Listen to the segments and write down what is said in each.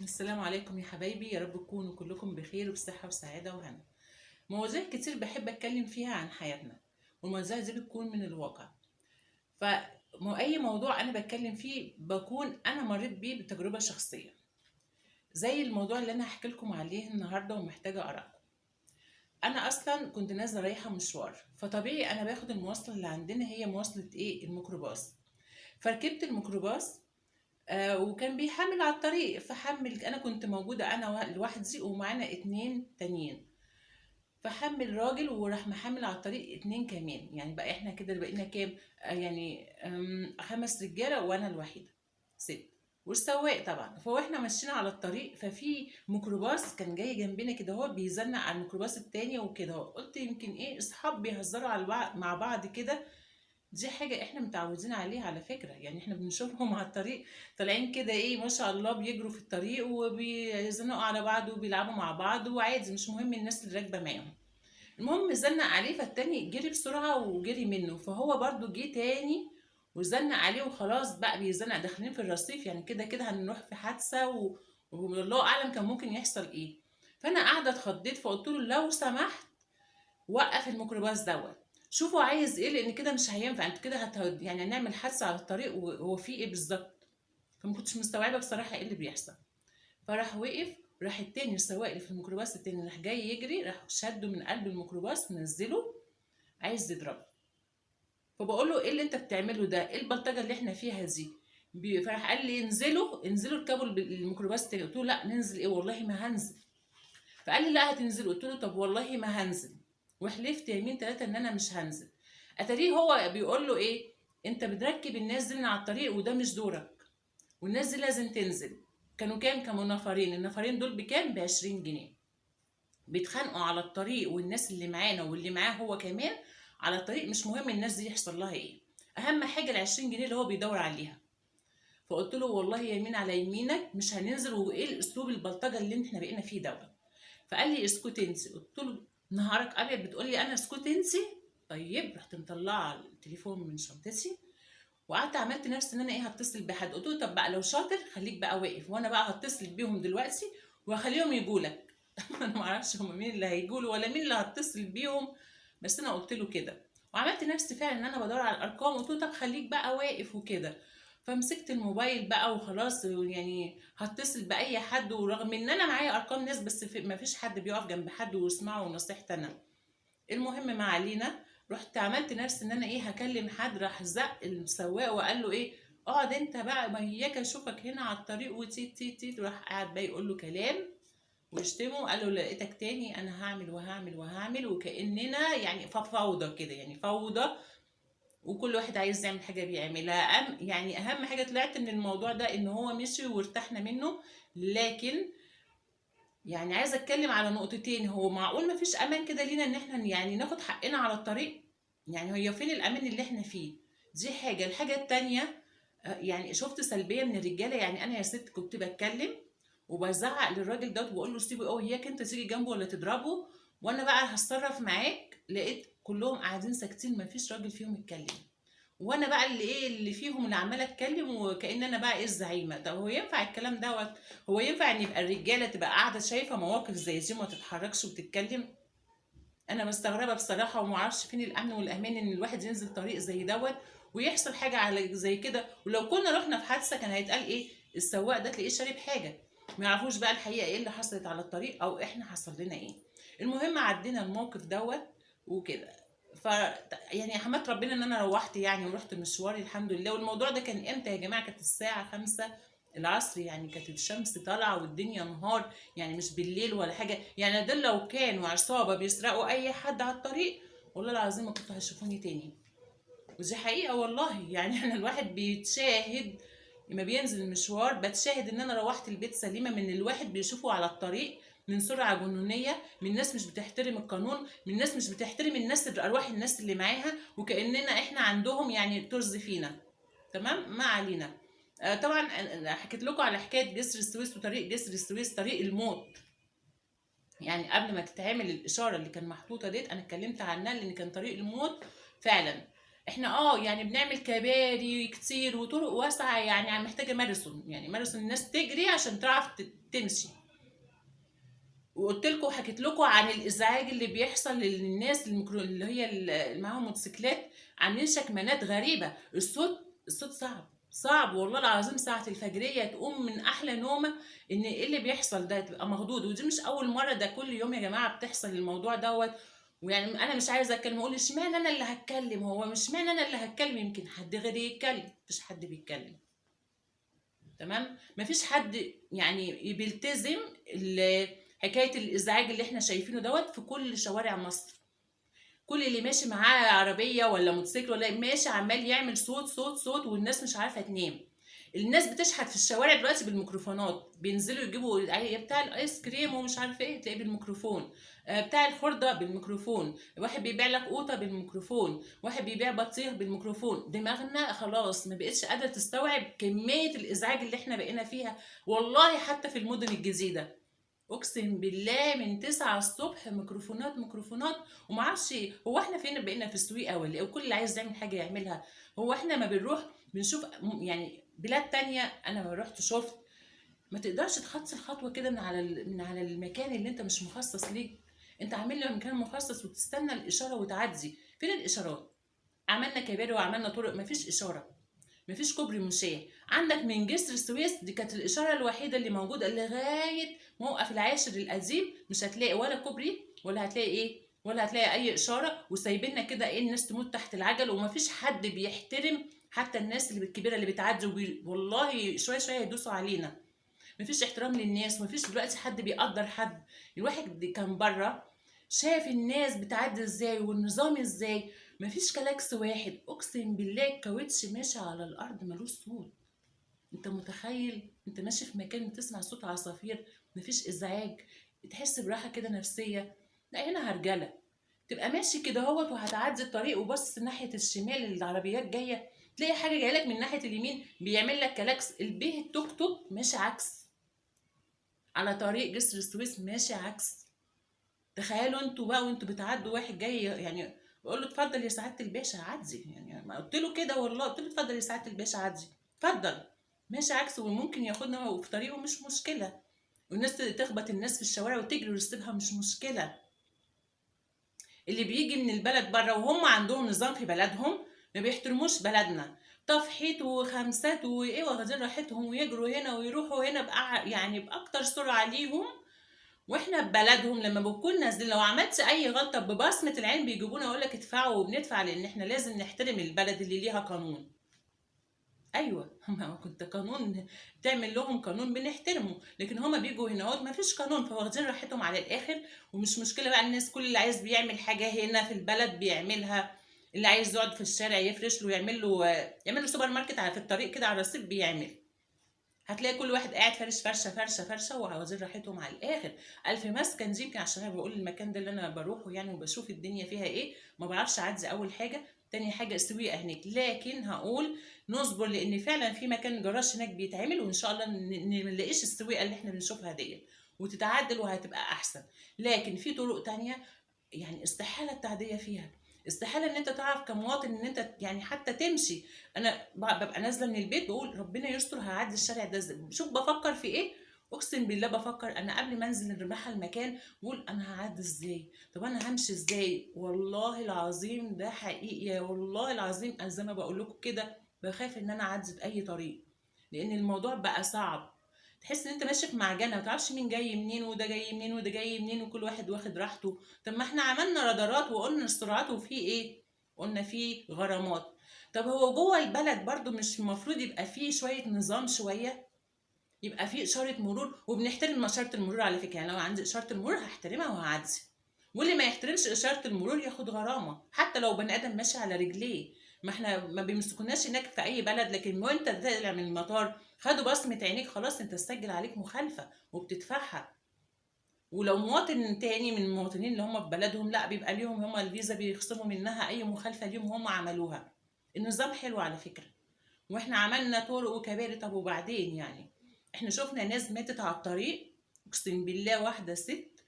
السلام عليكم يا حبايبي، يا رب تكونوا كلكم بخير وبصحة وسعادة وهنا. مواضيع كتير بحب اتكلم فيها عن حياتنا، والمواضيع دي بتكون من الواقع. فأي موضوع انا بتكلم فيه بكون انا مريت بيه بتجربة شخصية، زي الموضوع اللي انا هحكي لكم عليه النهارده ومحتاجة ارائكم. انا اصلا كنت نازلة رايحة مشوار، فطبيعي انا باخد المواصلة اللي عندنا هي مواصلة الميكروباص. فركبت الميكروباص. وكان بيحمل على الطريق، فحمل انا كنت موجوده انا لوحدي ومعانا اتنين تانيين. فحمل راجل وراح محمل على الطريق اتنين كمان، يعني بقى احنا كده بقينا كام؟ يعني 5 رجاله وانا الوحيده ست. والسواق طبعا. فاحنا ماشيين على الطريق، ففي ميكروباص كان جاي جنبنا كده، هو بيزنق على الميكروباص التاني وكده. قلت يمكن ايه اصحاب بيهزروا على بعض مع بعض كده. دي حاجة احنا متعودين عليها على فكرة، يعني احنا بنشوفهم على الطريق طالعين كده ايه ما شاء الله، بيجروا في الطريق وبيزنقوا على بعض وبيلعبوا مع بعض وعادي، مش مهم الناس اللي راكبة معاهم. المهم زنق عليه، فالتاني جري بسرعة وجري منه، فهو برضو جه تاني وزنق عليه، وخلاص بقى بيزنق داخلين في الرصيف، يعني كده كده هنروح في حادثة والله اعلم كان ممكن يحصل ايه. فانا قاعدة اتخضيت، فقلت له لو سمحت وقف الميكروباص دوت. شوفوا عايز ايه، لان كده مش هينفع، انت كده يعني هنعمل حادثه على الطريق وهو في ايه بالظبط. فما كنتش مستوعبه بصراحه ايه اللي بيحصل. فراح وقف. راح التاني السواق اللي في الميكروباص التاني راح جاي يجري، راح شده من قلب الميكروباص نزله، عايز يضربه. فبقول له ايه اللي انت بتعمله ده؟ ايه البلطجه اللي احنا فيها دي؟ فراح قال لي انزلوا انزلوا اركبوا الميكروباص التاني. قلت له لا ننزل ايه، والله ما هنزل. فقال لي لا هتنزل. قلت له طب والله ما هنزل، وحلفت يمين ثلاثه ان انا مش هنزل. اتاريه هو بيقول له ايه، انت بتركب الناس دي من على الطريق وده مش دورك، والناس دي لازم تنزل. كانوا كام؟ كانوا نفرين، النفرين دول بكام؟ ب20 جنيه. بيتخانقوا على الطريق، والناس اللي معانا واللي معاه هو كمان على الطريق، مش مهم الناس دي يحصل لها ايه، اهم حاجه ال20 جنيه اللي هو بيدور عليها. فقلت له والله يمين على يمينك مش هننزل، وايه الاسلوب البلطجه اللي احنا بقينا فيه دوت. فقال لي اسكت انت. قلت له نهارك ابيض بتقول لي انا اسكت انت؟ طيب رحت مطلعه التليفون من شنطتي، وقعدت عملت نفسي ان انا ايه هتصل بحد. قلت له طب بقى لو شاطر خليك بقى واقف، وانا بقى هتصل بيهم دلوقتي وهخليهم يجوا لك. انا ما اعرفش هم مين اللي هيجوا له ولا مين اللي هتصل بيهم، بس انا قلت له كده. وعملت نفسي فعلا ان انا بدور على الارقام. قلت له طب خليك بقى واقف وكده. فمسكت الموبايل بقى وخلاص، يعني هتصل باي حد، ورغم ان انا معايا ارقام ناس، بس ما فيش حد بيقف جنب حد ويسمعوا نصيحتي انا. المهم ما علينا. رحت عملت نفسي ان انا ايه هكلم حد، راح زق السواق وقال له ايه اقعد انت بقى، ما هياك اشوفك هنا على الطريق وتيت تيت تيت. راح قاعد بقى يقول له كلام ويشتمه. قال له لقيتك تاني انا هعمل وهعمل وهعمل، وكاننا يعني فوضى كده، يعني فوضى، وكل واحد عايز يعمل حاجه بيعملها. يعني اهم حاجه طلعت من الموضوع ده ان هو مشي وارتحنا منه. لكن يعني عايزه اتكلم على نقطتين. هو معقول مفيش امان كده لينا ان احنا يعني ناخد حقنا على الطريق؟ يعني هي فين الامان اللي احنا فيه؟ دي حاجه. الحاجه التانية، يعني شفت سلبيه من الرجاله. يعني انا يا ست كنت بتكلم وبزعق للراجل ده وبقول له سيبه، هياك انت تيجي جنبه ولا تضربه وانا بقى هتصرف معاك. لقيت كلهم قاعدين ساكتين، مفيش راجل فيهم اتكلم، وانا بقى اللي ايه اللي فيهم اللي عماله اتكلم، وكأن انا بقى ايه الزعيمه. طب هو ينفع الكلام دوت؟ هو ينفع ان يبقى الرجاله تبقى قاعده شايفه مواقف زي دي وما تتحركش وتتكلم؟ انا مستغربه بصراحه، وما اعرفش فين الامن والامان ان الواحد ينزل طريق زي دوت ويحصل حاجه على زي كده. ولو كنا رحنا في حادثه كان هيتقال ايه؟ السواق ده تلاقيه شارب حاجه. ما يعرفوش بقى الحقيقه ايه اللي حصلت على الطريق، او احنا حصل لنا ايه. المهم عدينا الموقف دوت وكده. ف يعني حمدت ربنا ان انا روحت يعني ورحت مشواري الحمد لله. والموضوع ده كان امتى يا جماعه؟ كانت الساعه 5 العصر، يعني كانت الشمس طالعه والدنيا نهار، يعني مش بالليل ولا حاجه. يعني دول لو كانوا عصابه بيسرقوا اي حد على الطريق والله العظيم ما كنتوا هتشوفوني تاني. ودي حقيقه والله. يعني انا الواحد بيتشاهد لما بينزل المشوار، بتشاهد ان انا روحت البيت سليمه من الواحد بيشوفه على الطريق، من سرعه جنونيه، من ناس مش بتحترم القانون، من ناس مش بتحترم الناس ارواح الناس اللي معاها، وكاننا احنا عندهم يعني طز فينا. تمام، ما علينا. طبعا أنا حكيت لكم على حكايه جسر السويس، وطريق جسر السويس طريق الموت. يعني قبل ما تتعمل الاشاره اللي كان محطوطه ديت انا اتكلمت عنها، لان كان طريق الموت فعلا. احنا يعني بنعمل كباري كتير وطرق واسعه، يعني محتاجه ماراثون، يعني ماراثون الناس تجري عشان تعرف تمشي. وقلت لكم وحكيت لكم عن الازعاج اللي بيحصل للناس اللي هي اللي معاهم موتوسيكلات، عاملين شكمانات غريبه. الصوت صعب صعب والله العظيم. ساعة الفجرية تقوم من أحلى نومة إن إيه اللي بيحصل ده، تبقى مخضوض. ودي مش أول مرة، ده كل يوم يا جماعة بتحصل الموضوع دوت. ويعني أنا مش عايزة أتكلم، أقول اشمعنى أنا اللي هتكلم، هو مش معنى أنا اللي هتكلم، يمكن حد غيري يتكلم. مفيش حد بيتكلم، تمام. مفيش حد يعني بيلتزم حكايه الازعاج اللي احنا شايفينه دوت في كل شوارع مصر. كل اللي ماشي معاه عربيه ولا موتوسيكل ولا ماشي عمال يعمل صوت صوت صوت، والناس مش عارفه تنام. الناس بتشحت في الشوارع دلوقتي بالميكروفونات، بينزلوا يجيبوا بتاع الايس كريم ومش عارفه ايه تلاقيه بالميكروفون، بتاع الخردة بالميكروفون، واحد بيبيع لك قوطة بالميكروفون، واحد بيبيع بطيخ بالميكروفون. دماغنا خلاص ما بقتش قادرة تستوعب كمية الإزعاج اللي احنا بقينا فيها. والله حتى في المدن الجديدة اقسم بالله من 9 الصبح ميكروفونات ميكروفونات. ومعرفش هو احنا فين، بقينا في السويقه ولا ايه؟ وكل اللي عايز يعمل حاجه يعملها. هو احنا ما بنروح بنشوف يعني بلاد تانية؟ انا ما رحت شفت. ما تقدرش تخطي الخطوه كده من على المكان اللي انت مش مخصص ليه. انت عامل له مكان مخصص وتستنى الاشاره وتعدي. فين الاشارات؟ عملنا كباري وعملنا طرق، مفيش اشاره، مفيش كوبري مشاة. عندك من جسر السويس، دي كانت الإشارة الوحيدة اللي موجودة لغاية موقف العاشر القديم. مش هتلاقي ولا كوبري ولا هتلاقي إيه، ولا هتلاقي أي إشارة. وسايبيننا كده إيه، الناس تموت تحت العجل، ومفيش حد بيحترم حتى الناس اللي الكبيرة اللي بتعدي والله شوية شوية يدوسوا علينا. مفيش احترام للناس، مفيش دلوقتي حد بيقدر حد. الواحد كان بره شاف الناس بتعدي ازاي والنظام ازاي. مفيش كلاكس واحد، اقسم بالله الكاوتش ماشي على الارض ملوش صوت. انت متخيل انت ماشي في مكان بتسمع صوت عصافير، مفيش ازعاج، تحس براحه كده نفسيه؟ لا هنا هرجله. تبقى ماشي كده اهوت وهتعدي الطريق وبص ناحيه الشمال العربيات جايه، تلاقي حاجه جايه لك من ناحيه اليمين بيعمل لك كلاكس. البيه التوك توك ماشي عكس على طريق جسر السويس، ماشي عكس. تخيلوا انتوا بقى وانتوا بتعدوا واحد جاي يعني بقول له اتفضل يا سعاده الباشا عدي، يعني ما قلت له كده والله، قلت له اتفضل يا سعاده الباشا عدي، اتفضل. ماشي عكس وممكن ياخدنا في طريقه مش مشكله. والناس تخبط الناس في الشوارع وتجري وتسيبها مش مشكله. اللي بيجي من البلد بره وهم عندهم نظام في بلدهم ما بيحترموش بلدنا. تفحيط وخمسات وايه، واخدين راحتهم ويجروا هنا ويروحوا هنا يعني باكتر سرعه ليهم. واحنا ببلدهم لما بنكون نازلين لو عملت اي غلطه ببصمه العين بيجيبونا يقول لك ادفعوا، وبندفع لان احنا لازم نحترم البلد اللي ليها قانون. ايوه ما كنت قانون تعمل لهم قانون بنحترمه، لكن هما بيجوا هنا اهوت ما فيش قانون فواخدين راحتهم على الاخر. ومش مشكله بقى الناس، كل اللي عايز بيعمل حاجه هنا في البلد بيعملها. اللي عايز يقعد في الشارع يفرش له يعمل له سوبر ماركت على في الطريق كده على الرصيف بيعمل. هتلاقي كل واحد قاعد فارش فرشه فرشه فرشه وعاوزين راحتهم على الاخر. الف مسكن دي يمكن عشان انا بقول المكان ده اللي انا بروحه يعني وبشوف الدنيا فيها ايه. ما بعرفش اعدي اول حاجه، تاني حاجه السويقه هناك. لكن هقول نصبر لان فعلا في مكان جراج هناك بيتعمل، وان شاء الله ما نلاقيش السويقه اللي احنا بنشوفها ديت وتتعدل وهتبقى احسن. لكن في طرق تانية يعني استحاله التعديه فيها، استحاله ان انت تعرف كمواطن ان انت يعني حتى تمشي. انا ببقى نازله من البيت بقول ربنا يستر هعدي الشارع ده ازاي. شوف بفكر في ايه، اقسم بالله بفكر انا قبل ما انزل الرباحه المكان بقول انا هعدي ازاي، طب انا همشي ازاي. والله العظيم ده حقيقي، والله العظيم انا زي ما بقول لكم كده بخاف ان انا اعدي باي طريق، لان الموضوع بقى صعب. تحس ان انت ماشي في معجنه ما تعرفش مين جاي منين وده جاي منين وده جاي منين، وكل واحد واخد راحته. طب ما احنا عملنا رادارات وقلنا السرعات وفي ايه، قلنا في غرامات. طب هو جوه البلد برضو مش المفروض يبقى فيه شويه نظام شويه؟ يبقى فيه اشاره مرور وبنحترم اشاره المرور على فكره. يعني لو عندي اشاره المرور هحترمها وهعدي، واللي ما يحترمش اشاره المرور ياخد غرامه حتى لو بني ادم ماشي على رجليه. ما احنا ما بيمسكوناش هناك في اي بلد، لكن وانت طالع من المطار خدوا بصمه عينيك خلاص انت سجل عليك مخالفه وبتدفعها. ولو مواطن تاني من المواطنين اللي هم في بلدهم لا بيبقى ليهم هم الفيزا بيخصموا منها اي مخالفه ليهم هم عملوها. النظام حلو على فكره، واحنا عملنا طرق وكباري. طب وبعدين يعني احنا شفنا ناس ماتت على الطريق. اقسم بالله واحده ست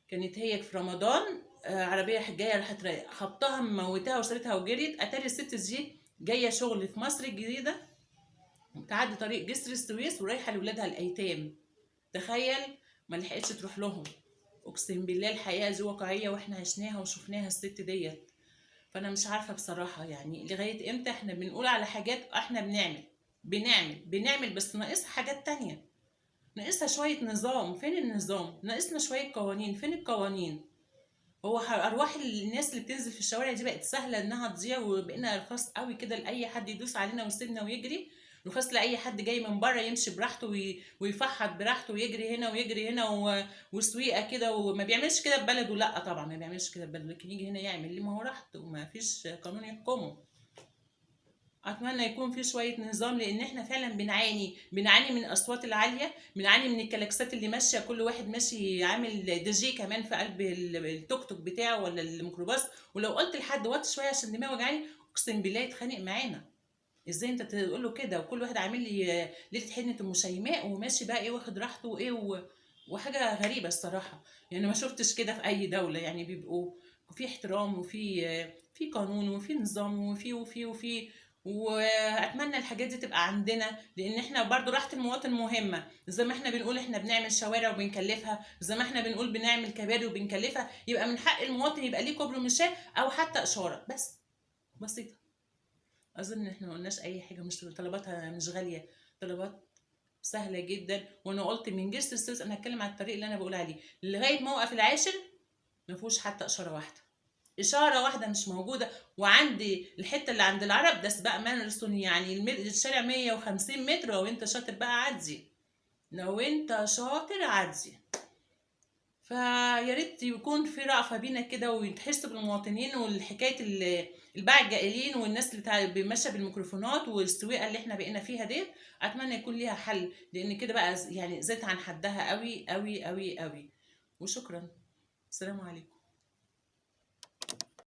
كانت هي في رمضان عربيه جايه راحت خبطها مموتاها وسابتها وجريت. اتاري الست دي جايه شغل في مصر الجديده، تعدي طريق جسر السويس ورايحه لاولادها الايتام. تخيل، ما لحقتش تروح لهم. اقسم بالله الحقيقه دي واقعيه واحنا عشناها وشفناها الست ديت. فانا مش عارفه بصراحه يعني لغايه امتى احنا بنقول على حاجات احنا بنعمل بس ناقصها حاجات تانية. ناقصها شويه نظام، فين النظام؟ ناقصنا شويه قوانين، فين القوانين؟ هو ارواح الناس اللي بتنزل في الشوارع دي بقت سهله انها تضيع، وبقينا رخاص قوي كده لاي حد يدوس علينا ويسيبنا ويجري. رخاص لاي حد جاي من بره يمشي براحته ويفحط براحته ويجري هنا ويجري هنا وسويقه كده، وما بيعملش كده في بلده. لا طبعا ما بيعملش كده في بلده، لكن يجي هنا يعمل ليه؟ ما هو راحته وما فيش قانون يحكمه. اتمنى يكون في شويه نظام، لان احنا فعلا بنعاني من الاصوات العاليه، بنعاني من الكلاكسات اللي ماشيه، كل واحد ماشي عامل دي جي كمان في قلب التوك توك بتاعه ولا الميكروباص. ولو قلت لحد وطي شويه عشان دماغي وجعاني، اقسم بالله يتخانق معانا. ازاي انت تقول له كده؟ وكل واحد عامل لي ليله حنه ام شيماء وماشي بقى ايه واخد راحته وايه وحاجه غريبه الصراحه. يعني ما شفتش كده في اي دوله، يعني بيبقوا في احترام وفي قانون وفي نظام وفي. واتمنى الحاجات دي تبقى عندنا، لان احنا برضو راحه المواطن مهمه. زي ما احنا بنقول احنا بنعمل شوارع وبنكلفها، زي ما احنا بنقول بنعمل كباري وبنكلفها، يبقى من حق المواطن يبقى ليه كوبري مشاه او حتى اشاره بس، بسيطه. اظن ان احنا ما قلناش اي حاجه، مش طلباتها مش غاليه، طلبات سهله جدا. وانا قلت من جسر السويس انا هتكلم على الطريق اللي انا بقول عليه لغايه موقف العاشر ما فيهوش حتى اشاره واحده، اشاره واحده مش موجوده. وعندي الحته اللي عند العرب ده سباق مانرسون، يعني الشارع 150 متر، لو انت شاطر بقى عدي، لو انت شاطر عدي. فيا ريت يكون في رأفة بينا كده وتحسوا بالمواطنين، والحكايه الباعة الجائلين والناس اللي ماشيه بالميكروفونات والسويقه اللي احنا بقينا فيها ديت. اتمنى يكون ليها حل، لان كده بقى يعني زادت عن حدها قوي قوي قوي قوي. وشكرا. السلام عليكم.